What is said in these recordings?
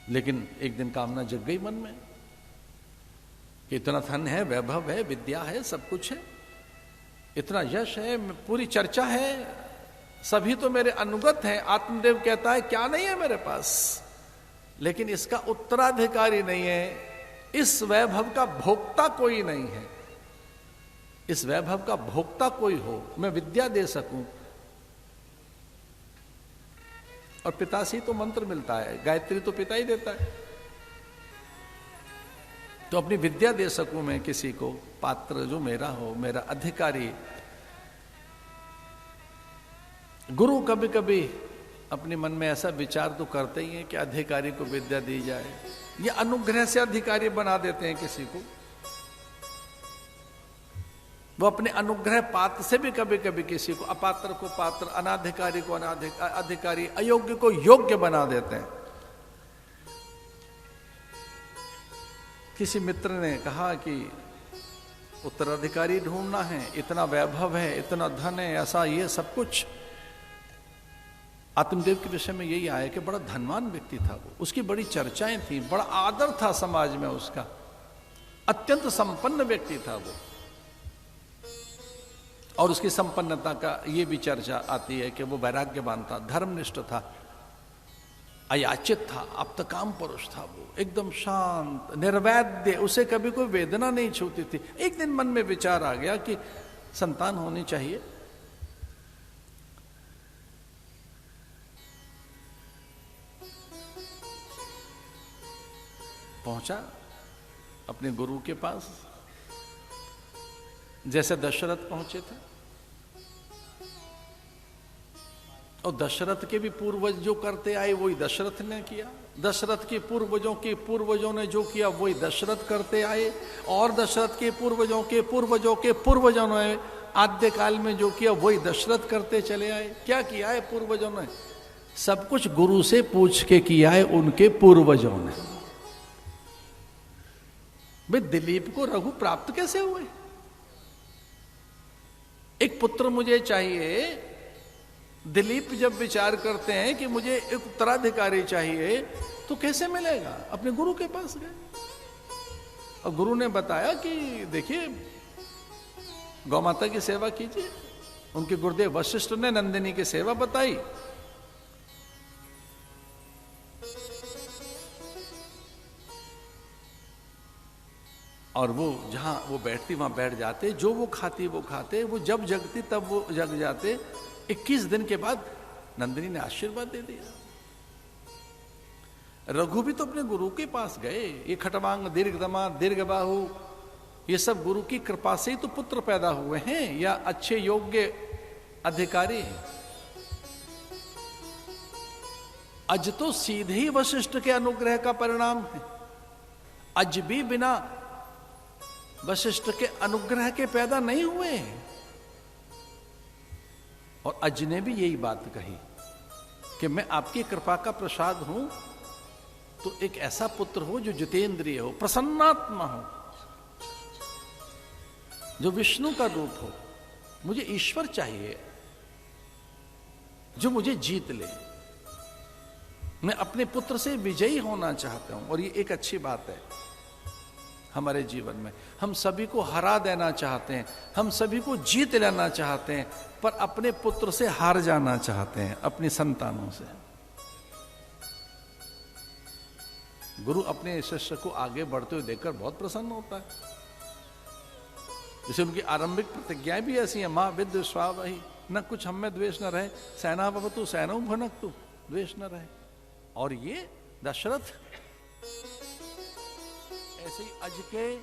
लेकिन एक दिन कामना जग गई मन में कि इतना धन है, वैभव है, विद्या है, सब कुछ है, इतना यश है, पूरी चर्चा है, सभी तो मेरे अनुगत हैं। आत्मदेव कहता है क्या नहीं है मेरे पास, लेकिन इसका उत्तराधिकारी नहीं है, इस वैभव का भोक्ता कोई नहीं है। इस वैभव का भोक्ता कोई हो, मैं विद्या दे सकूं। और पिता से ही तो मंत्र मिलता है, गायत्री तो पिता ही देता है। तो अपनी विद्या दे सकूं मैं किसी को, पात्र जो मेरा हो, मेरा अधिकारी। गुरु कभी कभी अपने मन में ऐसा विचार तो करते ही हैं कि अधिकारी को विद्या दी जाए, या अनुग्रह से अधिकारी बना देते हैं किसी को। वो अपने अनुग्रह पात्र से भी कभी कभी किसी को, अपात्र को पात्र, अनाधिकारी को अधिकारी, अयोग्य को योग्य बना देते हैं। किसी मित्र ने कहा कि उत्तराधिकारी ढूंढना है, इतना वैभव है, इतना धन है, ऐसा ये सब कुछ। आत्मदेव के विषय में यही आया कि बड़ा धनवान व्यक्ति था वो, उसकी बड़ी चर्चाएं थी, बड़ा आदर था समाज में उसका, अत्यंत संपन्न व्यक्ति था वो। और उसकी संपन्नता का ये भी चर्चा आती है कि वो वैराग्यवान था, धर्मनिष्ठ था, अयाचित था, आप्तकाम पुरुष था वो, एकदम शांत, निर्वैद्य, उसे कभी कोई वेदना नहीं छूती थी। एक दिन मन में विचार आ गया कि संतान होनी चाहिए। पहुंचा अपने गुरु के पास, जैसे दशरथ पहुंचे थे। और दशरथ के भी पूर्वज जो करते आए वही दशरथ ने किया, दशरथ के पूर्वजों ने जो किया वही दशरथ करते आए, और दशरथ के पूर्वजों के पूर्वजों के पूर्वजों ने आद्य काल में जो किया वही दशरथ करते चले आए। क्या किया है पूर्वजों ने? सब कुछ गुरु से पूछ के किया है उनके पूर्वजों ने। भाई दिलीप को रघु प्राप्त कैसे हुए? एक पुत्र मुझे चाहिए, दिलीप जब विचार करते हैं कि मुझे एक उत्तराधिकारी चाहिए, तो कैसे मिलेगा? अपने गुरु के पास गए और गुरु ने बताया कि देखिए गौ माता की सेवा कीजिए। उनके गुरुदेव वशिष्ठ ने नंदिनी की सेवा बताई। और वो जहां वो बैठती वहां बैठ जाते, जो वो खाती वो खाते, वो जब जगती तब वो जग जाते। 21 दिन के बाद नंदिनी ने आशीर्वाद दे दिया। रघु भी तो अपने गुरु के पास गए। ये खटवांग, दीर्घदमा, दीर्घबाहु, ये सब गुरु की कृपा से ही तो पुत्र पैदा हुए हैं, या अच्छे योग्य अधिकारी। अज तो सीधे ही वशिष्ठ के अनुग्रह का परिणाम है। अज भी बिना वशिष्ठ के अनुग्रह के पैदा नहीं हुए। और अज ने भी यही बात कही कि मैं आपकी कृपा का प्रसाद हूं, तो एक ऐसा पुत्र हो जो जितेंद्रिय हो, प्रसन्नात्मा हो, जो विष्णु का रूप हो। मुझे ईश्वर चाहिए जो मुझे जीत ले। मैं अपने पुत्र से विजयी होना चाहता हूं। और ये एक अच्छी बात है हमारे जीवन में। हम सभी को हरा देना चाहते हैं, हम सभी को जीत लेना चाहते हैं, पर अपने पुत्र से हार जाना चाहते हैं, अपनी संतानों से। गुरु अपने शिष्य को आगे बढ़ते हुए देखकर बहुत प्रसन्न होता है। जैसे उनकी आरंभिक प्रतिज्ञाएं भी ऐसी हैं, मां विद्य स्वावही, न कुछ हम में द्वेष न रहे, सेना भवतु सैनो भुनक्तु, द्वेष न रहे। और ये दशरथ ऐसे ही अज के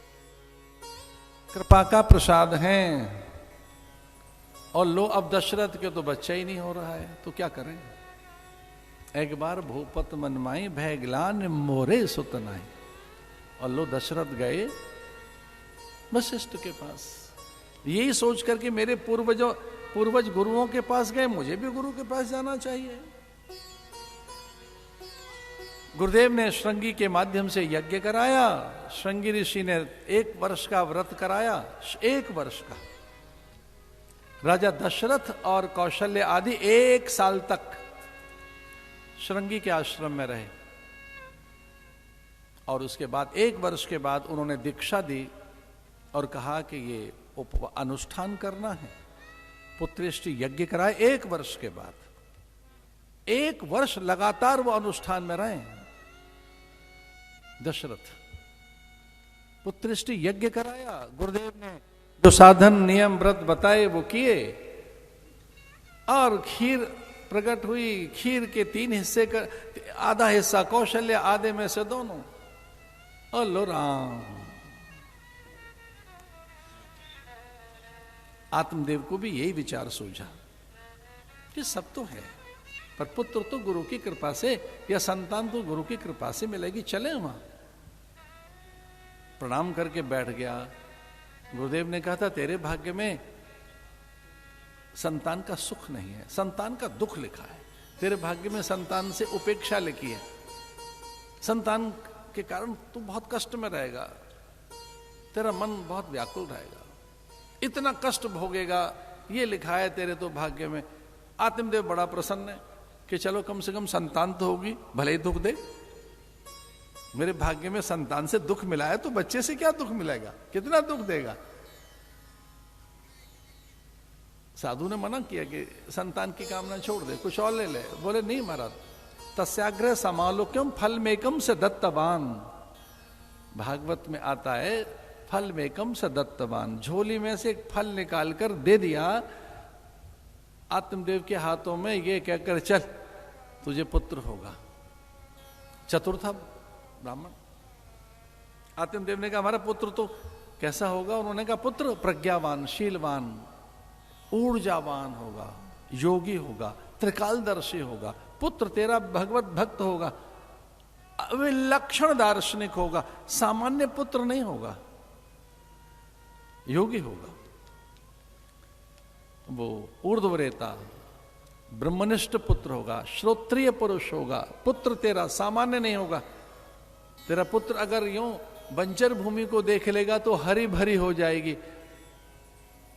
कृपा का प्रसाद हैं। और लो अब दशरथ के तो बच्चा ही नहीं हो रहा है, तो क्या करें? एक बार भूपत मनमाई भय ग्लान मोरे सुतनाई। और लो दशरथ गए वशिष्ठ के पास, यही सोच करके मेरे पूर्वज गुरुओं के पास गए, मुझे भी गुरु के पास जाना चाहिए। गुरुदेव ने श्रृंगी के माध्यम से यज्ञ कराया। श्रृंगी ऋषि ने 1 वर्ष का व्रत कराया, 1 वर्ष का। राजा दशरथ और कौशल्य आदि 1 साल तक श्रृंगी के आश्रम में रहे। और उसके बाद 1 वर्ष के बाद उन्होंने दीक्षा दी और कहा कि ये अनुष्ठान करना है, पुत्रेष्टि यज्ञ कराए। 1 वर्ष के बाद, 1 वर्ष लगातार वो अनुष्ठान में रहे दशरथ। पुत्रेष्टि यज्ञ कराया, गुरुदेव ने जो साधन नियम व्रत बताए वो किए, और खीर प्रकट हुई। खीर के 3 हिस्से कर, आधा हिस्सा कौशल्य, आधे में से दोनों। और लो राम, आत्मदेव को भी यही विचार सूझा कि सब तो है, पर पुत्र तो गुरु की कृपा से, या संतान तो गुरु की कृपा से मिलेगी, चले वहां। प्रणाम करके बैठ गया। गुरुदेव ने कहा था तेरे भाग्य में संतान का सुख नहीं है, संतान का दुख लिखा है। तेरे भाग्य में संतान से उपेक्षा लिखी है, संतान के कारण तू बहुत कष्ट में रहेगा, तेरा मन बहुत व्याकुल रहेगा, इतना कष्ट भोगेगा, ये लिखा है तेरे तो भाग्य में। आत्मदेव बड़ा प्रसन्न है कि चलो कम से कम संतान तो होगी, भले ही दुख दे। मेरे भाग्य में संतान से दुख मिला है तो बच्चे से क्या दुख मिलेगा, कितना दुख देगा। साधु ने मना किया कि संतान की कामना छोड़ दे, कुछ और ले ले। बोले नहीं महाराज, तस्याग्रह समालोक्यम फल मेकम से दत्तवान। भागवत में आता है फल मेकम से दत्तवान, झोली में से एक फल निकाल कर दे दिया आत्मदेव के हाथों में, ये कहकर चल तुझे पुत्र होगा। चतुर्थ ब्राह्मण। आत्मदेव ने कहा हमारा पुत्र तो कैसा होगा? उन्होंने कहा पुत्र प्रज्ञावान, शीलवान, ऊर्जावान होगा, योगी होगा, त्रिकालदर्शी होगा। पुत्र तेरा भगवत भक्त होगा, विलक्षण दार्शनिक होगा, सामान्य पुत्र नहीं होगा, योगी होगा। वो ऊर्ध्वरेता ब्रह्मनिष्ठ पुत्र होगा, श्रोत्रिय पुरुष होगा। पुत्र तेरा सामान्य नहीं होगा। तेरा पुत्र अगर यूं बंजर भूमि को देख लेगा तो हरी भरी हो जाएगी,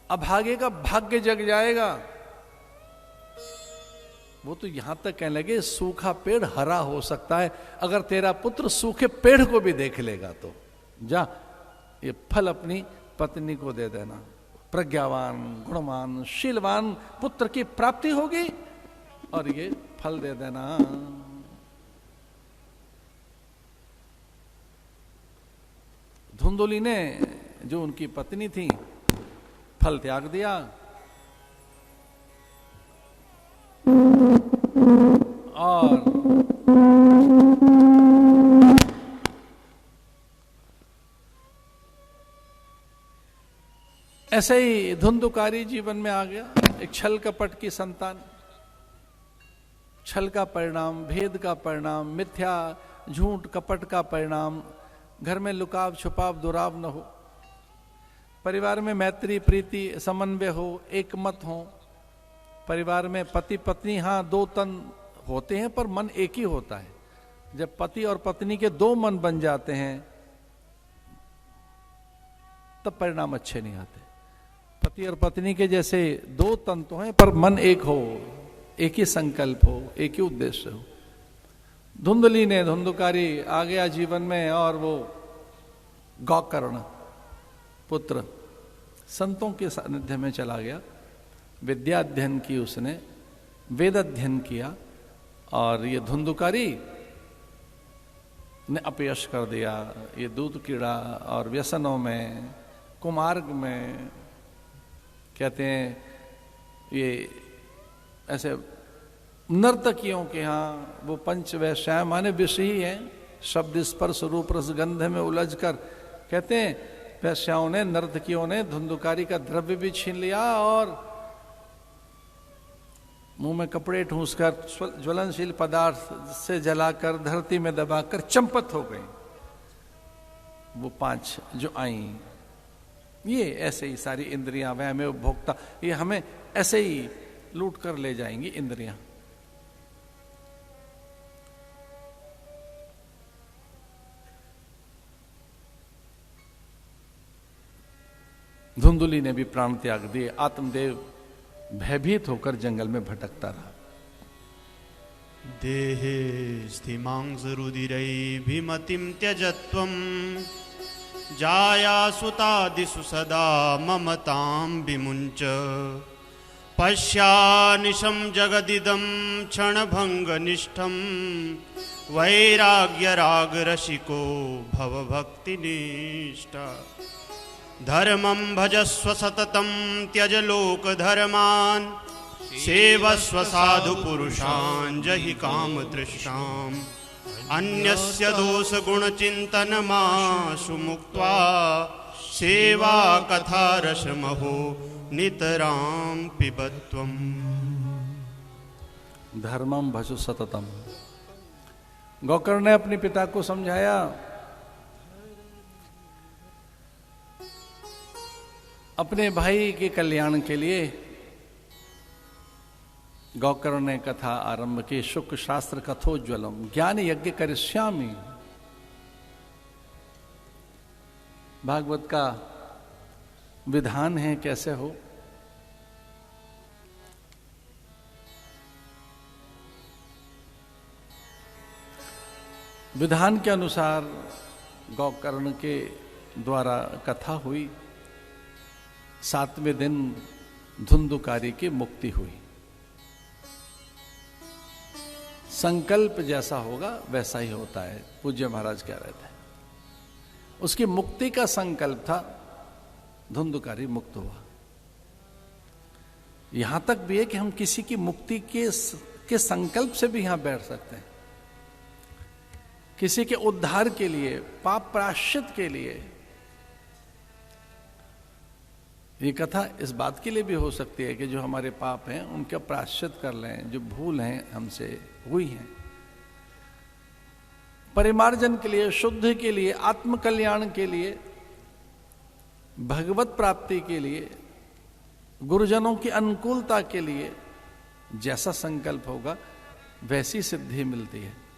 अभागे का भाग्य जग जाएगा। वो तो यहां तक कहने लगे सूखा पेड़ हरा हो सकता है, अगर तेरा पुत्र सूखे पेड़ को भी देख लेगा तो जा ये फल अपनी पत्नी को दे देना। प्रज्ञावान, गुणवान, शीलवान पुत्र की प्राप्ति होगी और ये फल दे देना। धुंधुली ने, जो उनकी पत्नी थी, फल त्याग दिया और ऐसे ही धुंधुकारी जीवन में आ गया। एक छल कपट की संतान, छल का परिणाम, भेद का परिणाम, मिथ्या झूठ कपट का परिणाम। घर में लुकाव छुपाव दुराव न हो, परिवार में मैत्री प्रीति समन्वय हो, एक मत हो। परिवार में पति पत्नी, हाँ 2 तन होते हैं पर मन एक ही होता है। जब पति और पत्नी के 2 मन बन जाते हैं तब परिणाम अच्छे नहीं आते। पति और पत्नी के जैसे 2 तन तो हैं पर मन एक हो, एक ही संकल्प हो, एक ही उद्देश्य हो। धुंधली ने, धुंधुकारी आ गया जीवन में और वो गौकर्ण पुत्र संतों के सानिध्य में चला गया। विद्या अध्ययन की उसने, वेद अध्ययन किया और ये धुंधुकारी ने अपयश कर दिया। ये दूध कीड़ा और व्यसनों में, कुमार्ग में, कहते हैं ये ऐसे नर्तकियों के यहाँ वो पंच वैश्याय माने विषय ही है, शब्द स्पर्श रूप रस गंध में उलझ कर। कहते हैं वैश्याओं ने, नर्तकियों ने धुंधुकारी का द्रव्य भी छीन लिया और मुंह में कपड़े ठूंसकर ज्वलनशील पदार्थ से जलाकर धरती में दबाकर चंपत हो गई। वो 5 जो आई, ये ऐसे ही सारी इंद्रियां, वह में उपभोक्ता, ये हमें ऐसे ही लूट कर ले जाएंगी इंद्रियां। धुंधुली ने भी प्राण त्याग दिए। आत्मदेव भयभीत होकर जंगल में भटकता रहा। देहे स्थिमांसरुदिरैभिमतिं त्यजत्वं जायासुतादिषु सदा ममतां विमुञ्च पश्यानिशं जगदिदं क्षणभङ्गनिष्ठं वैराग्यरागरसिको भवभक्तिनिष्ठा धर्मं भजस्व सततं त्यज लोकधर्मान् सेवस्व साधुपुरुषान् जहि कामतृष्णाम् अन्यस्य दोषगुणचिन्तनमाशु मुक्त्वा सेवा कथा रसमहो नितरां पिबत्वम्। धर्मं भजु सततम। गोकर्ण ने अपने पिता को समझाया, अपने भाई के कल्याण के लिए गौकर्ण ने कथा आरंभ की। शुक्र शास्त्र कथोज्वलम ज्ञान यज्ञ करिष्यामि। भागवत का विधान है कैसे हो। विधान के अनुसार गौकर्ण के द्वारा कथा हुई। 7वें दिन धुंधुकारी की मुक्ति हुई। संकल्प जैसा होगा वैसा ही होता है, पूज्य महाराज कह रहे थे। उसकी मुक्ति का संकल्प था, धुंधुकारी मुक्त हुआ। यहां तक भी है कि हम किसी की मुक्ति के संकल्प से भी यहां बैठ सकते हैं। किसी के उद्धार के लिए, पाप प्रायश्चित के लिए। ये कथा इस बात के लिए भी हो सकती है कि जो हमारे पाप हैं उनका प्रायश्चित कर लें, जो भूल हैं हमसे हुई हैं, परिमार्जन के लिए, शुद्ध के लिए, आत्म कल्याण के लिए, भगवत प्राप्ति के लिए, गुरुजनों की अनुकूलता के लिए जैसा संकल्प होगा वैसी सिद्धि मिलती है।